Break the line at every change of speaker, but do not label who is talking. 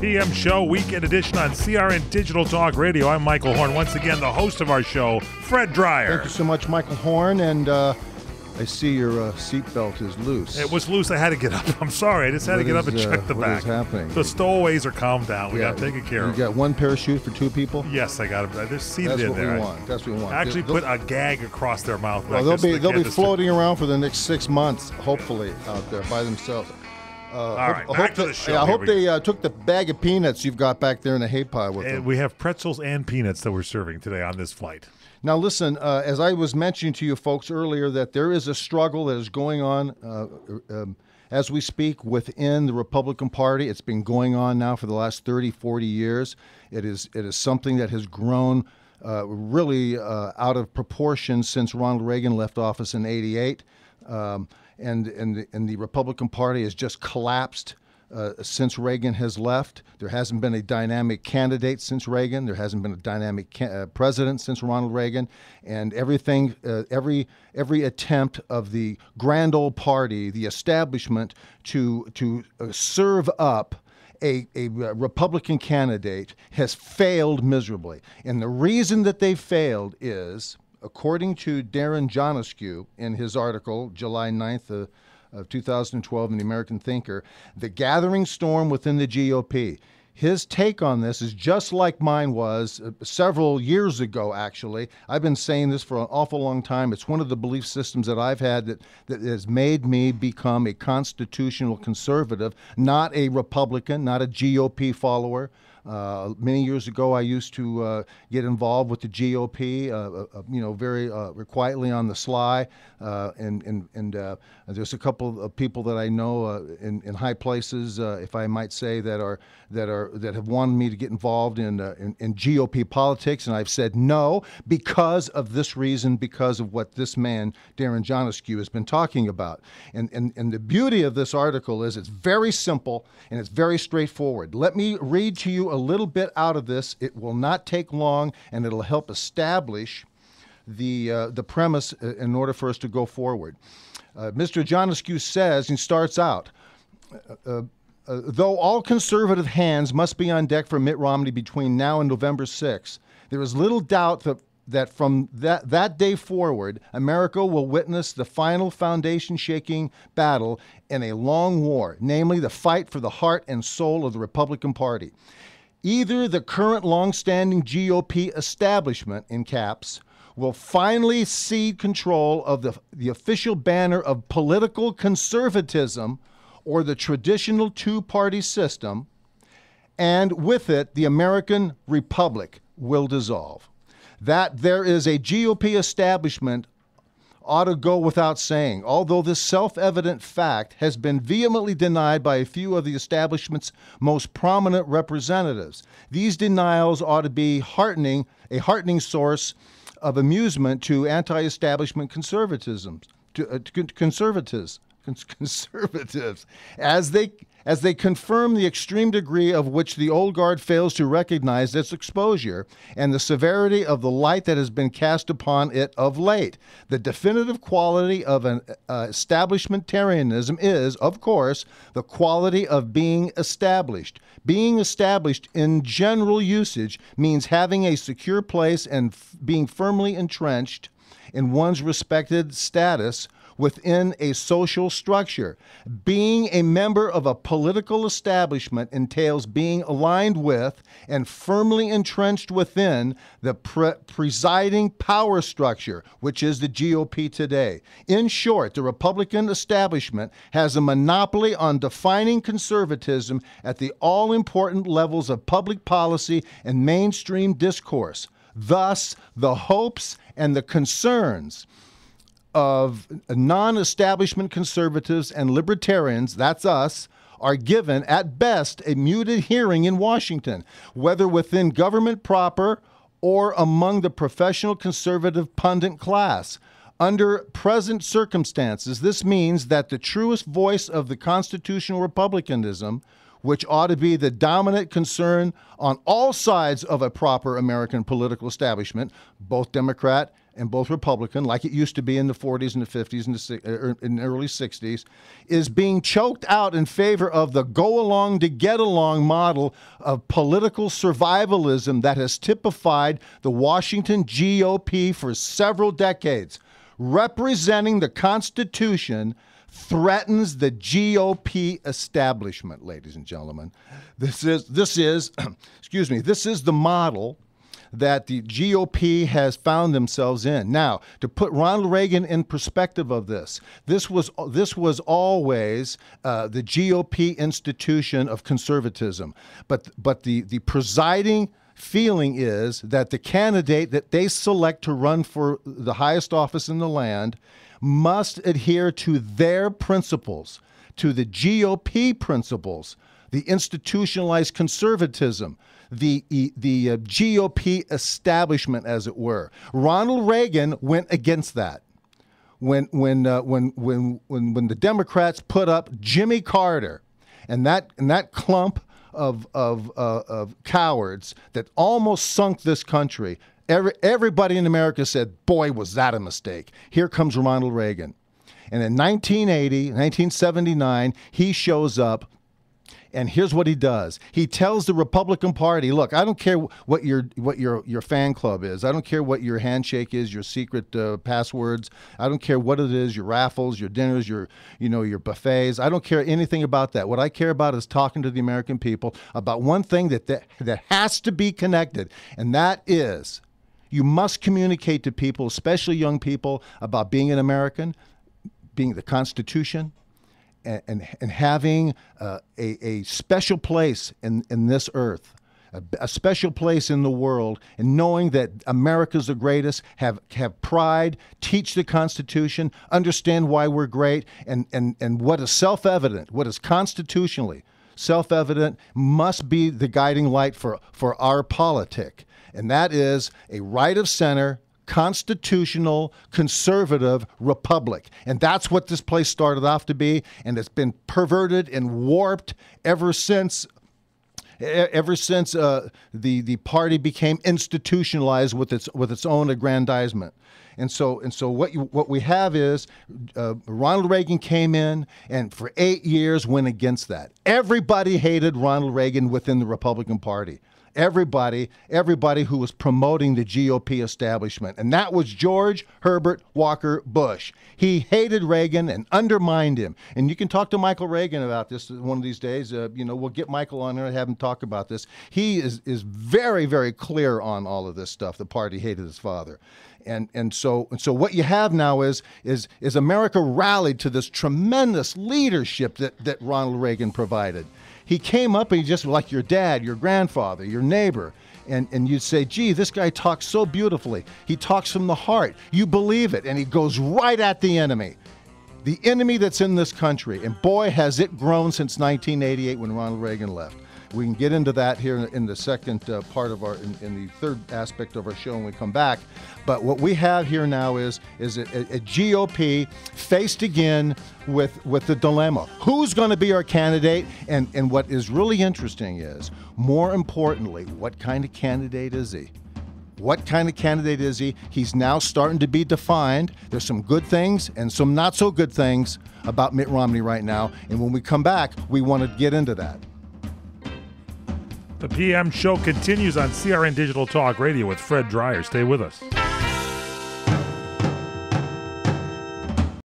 p.m. show, weekend edition on CRN Digital Talk Radio. I'm Michael Horn, once again the host of our show, Fred Dryer.
Thank you so much, Michael Horn, and I see your seatbelt is loose.
It was loose. I had to get up. I'm sorry. I just had to get up and check the back.
What is happening?
The stowaways are calmed down. We got to take care of
You got one parachute for two people?
Yes, I got them. They're seated in there.
That's what we want.
I actually put a gag across their mouth.
Well, they'll be floating around for the next 6 months, hopefully, out there by themselves.
All right, back to the show.
I hope they took the bag of peanuts you've got back there in the hay pile with them.
We have pretzels and peanuts that we're serving today on this flight.
Now, listen, as I was mentioning to you folks earlier, that there is a struggle that is going on as we speak within the Republican Party. It's been going on now for the last 30, 40 years. It is something that has grown really out of proportion since Ronald Reagan left office in '88. And the Republican Party has just collapsed since Reagan has left. There hasn't been a dynamic candidate since Reagan. There hasn't been a dynamic president since Ronald Reagan. And everything, every attempt of the grand old party, the establishment, to serve up a Republican candidate has failed miserably. And the reason that they failed is, according to Darren Jonescu in his article, July 9th of 2012 in the American Thinker, the gathering storm within the GOP. His take on this is just like mine was several years ago, actually. I've been saying this for an awful long time. It's one of the belief systems that I've had that has made me become a constitutional conservative, not a Republican, not a GOP follower. Many years ago, I used to get involved with the GOP, very quietly on the sly, and there's a couple of people that I know in high places, if I might say, that have wanted me to get involved in GOP politics, and I've said no because of this reason, because of what this man Darren Jonescu has been talking about. And the beauty of this article is it's very simple and it's very straightforward. Let me read to you a little bit out of this. It will not take long, and it'll help establish the premise in order for us to go forward. Mr. Jonescu says, and starts out, though all conservative hands must be on deck for Mitt Romney between now and November 6th, there is little doubt that from that day forward, America will witness the final foundation-shaking battle in a long war, namely the fight for the heart and soul of the Republican Party. Either the current long-standing GOP establishment, in caps, will finally cede control of the official banner of political conservatism, or the traditional two-party system, and with it, the American Republic will dissolve. That there is a GOP establishment ought to go without saying, although this self-evident fact has been vehemently denied by a few of the establishment's most prominent representatives. These denials ought to be a heartening source of amusement to anti-establishment conservatives, as they confirm the extreme degree of which the old guard fails to recognize its exposure and the severity of the light that has been cast upon it of late. The definitive quality of an establishmentarianism is, of course, the quality of being established. Being established in general usage means having a secure place and being firmly entrenched in one's respected status within a social structure. Being a member of a political establishment entails being aligned with and firmly entrenched within the presiding power structure, which is the GOP today. In short, the Republican establishment has a monopoly on defining conservatism at the all-important levels of public policy and mainstream discourse. Thus, the hopes and the concerns of non-establishment conservatives and libertarians, that's us, are given at best a muted hearing in Washington, whether within government proper or among the professional conservative pundit class. Under present circumstances, this means that the truest voice of the constitutional republicanism, which ought to be the dominant concern on all sides of a proper American political establishment, both Democrat and both Republican, like it used to be in the 40s and the 50s and in the early 60s, is being choked out in favor of the go-along to get-along model of political survivalism that has typified the Washington GOP for several decades. Representing the Constitution threatens the GOP establishment, ladies and gentlemen. This is excuse me, this is the model that the GOP has found themselves in. Now, to put Ronald Reagan in perspective of this was always the GOP institution of conservatism. But the presiding feeling is that the candidate that they select to run for the highest office in the land must adhere to their principles, to the GOP principles, the institutionalized conservatism, the GOP establishment, as it were. Ronald Reagan went against that. When the Democrats put up Jimmy Carter and that clump of cowards that almost sunk this country, everybody in America said, boy, was that a mistake. Here comes Ronald Reagan. And in 1979, he shows up. And here's what he does. He tells the Republican Party, look, I don't care what your fan club is. I don't care what your handshake is, your secret passwords. I don't care what it is, your raffles, your dinners, your buffets. I don't care anything about that. What I care about is talking to the American people about one thing that has to be connected, and that is you must communicate to people, especially young people, about being an American, being the Constitution, and having a special place in this earth, a special place in the world, and knowing that America's the greatest, have pride, teach the Constitution, understand why we're great, and what is self-evident, what is constitutionally self-evident must be the guiding light for our politic. And that is a right of center, constitutional, conservative republic. And that's what this place started off to be, and it's been perverted and warped ever since the party became institutionalized with its own aggrandizement. And so what we have is Ronald Reagan came in and for 8 years went against that. Everybody hated Ronald Reagan within the Republican Party. Everybody who was promoting the GOP establishment. And that was George Herbert Walker Bush. He hated Reagan and undermined him. And you can talk to Michael Reagan about this one of these days. We'll get Michael on here and have him talk about this. He is very, very clear on all of this stuff. The party hated his father. And so what you have now is America rallied to this tremendous leadership that Ronald Reagan provided. He came up and he just, like your dad, your grandfather, your neighbor, and you'd say, gee, this guy talks so beautifully. He talks from the heart. You believe it, and he goes right at the enemy that's in this country. And boy, has it grown since 1988 when Ronald Reagan left. We can get into that here in the second part of in the third aspect of our show when we come back. But what we have here now is a GOP faced again with the dilemma. Who's going to be our candidate? And what is really interesting is, more importantly, what kind of candidate is he? What kind of candidate is he? He's now starting to be defined. There's some good things and some not so good things about Mitt Romney right now. And when we come back, we want to get into that.
The PM show continues on CRN Digital Talk Radio with Fred Dryer. Stay with us.